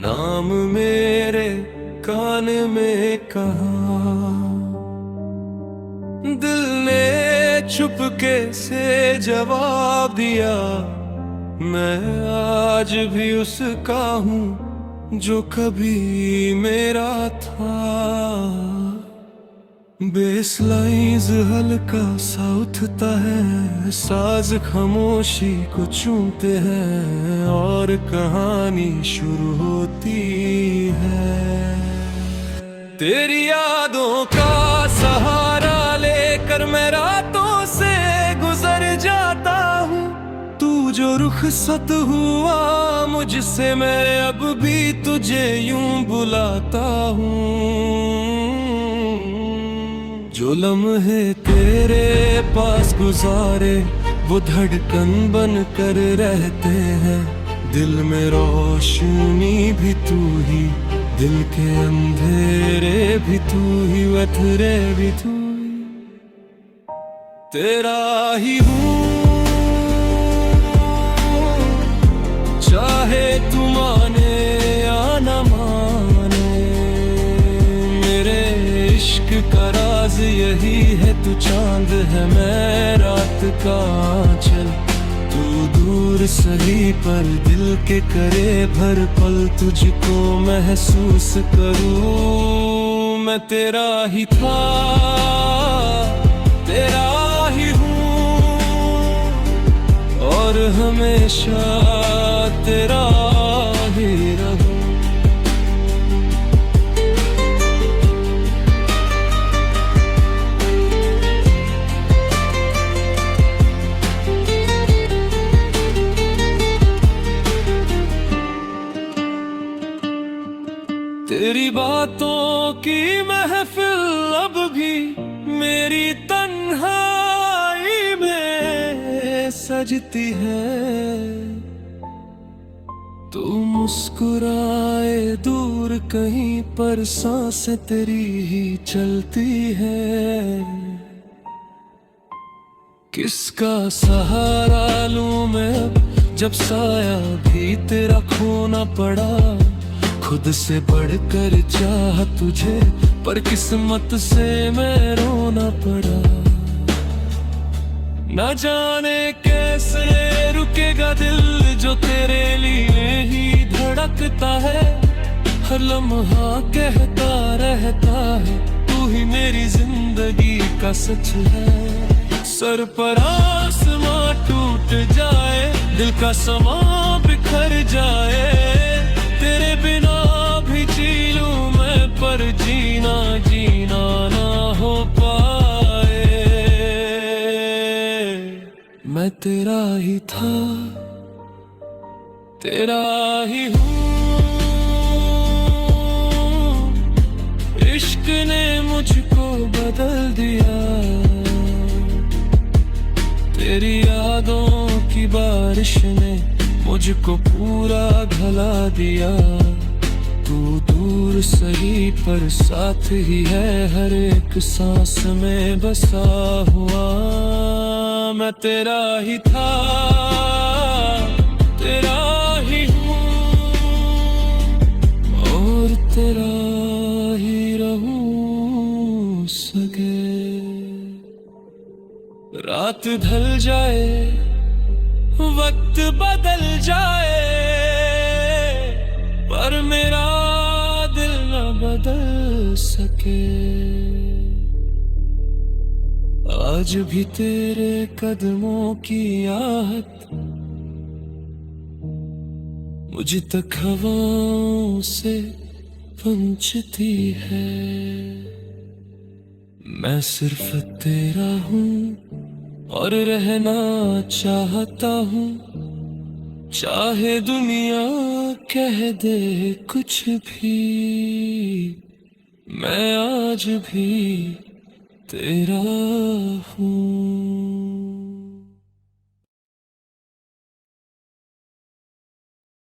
नाम मेरे कान में कहा, दिल ने चुपके से जवाब दिया। मैं आज भी उसका हूँ जो कभी मेरा था। बेसलाइंस हल्का सा उठता है, साज खामोशी को चूमते हैं और कहानी शुरू होती है। तेरी यादों का सहारा लेकर मैं रातों से गुजर जाता हूँ। तू जो रुखसत हुआ मुझसे, मैं अब भी तुझे यूं बुलाता हूँ। जो लम्हे तेरे पास गुजारे वो धड़कन बन कर रहते हैं। दिल में रोशनी भी तू ही, दिल के अंधेरे भी तू ही, वथरे भी तू ही। तेरा ही हूँ, चाहे तू माने या न माने। मेरे इश्क का राज यही है, तू चांद है मैं रात का आंचल। तू दूर सही पर दिल के करे भर पल, तुझको महसूस करूं। मैं तेरा ही था, तेरा ही हूँ और हमेशा तेरा ही रहूं। तेरी बातों की महफिल अब भी मेरी तन्हाई में सजती है। तू मुस्कुराए दूर कहीं पर, सांसें तेरी ही चलती है। किसका सहारा लूं मैं अब, जब साया भी तेरा खोना पड़ा। खुद से बढ़कर चाह तुझे, पर किस्मत से मैं रोना पड़ा। न जाने कैसे रुकेगा दिल जो तेरे लिए ही धड़कता है। हर लम्हा कहता रहता है, तू ही मेरी जिंदगी का सच है। सर पर आसमां टूट जाए, दिल का समा बिखर जाए, तेरे बिना भी जी लूं मैं, पर जीना जीना ना हो पाए। मैं तेरा ही था, तेरा ही हूँ। इश्क ने मुझको बदल दिया, तेरी यादों की बारिश ने मुझको पूरा घला दिया। तू दूर सही पर साथ ही है, हर एक सांस में बसा हुआ। मैं तेरा ही था, तेरा ही हूँ और तेरा ही रहूं सके। रात ढल जाए, वक्त बदल जाए, पर मेरा दिल न बदल सके। आज भी तेरे कदमों की आहट मुझ तक हवाओं से पहुंचती है। मैं सिर्फ तेरा हूँ और रहना चाहता हूँ, चाहे दुनिया कह दे कुछ भी। मैं आज भी तेरा हूँ।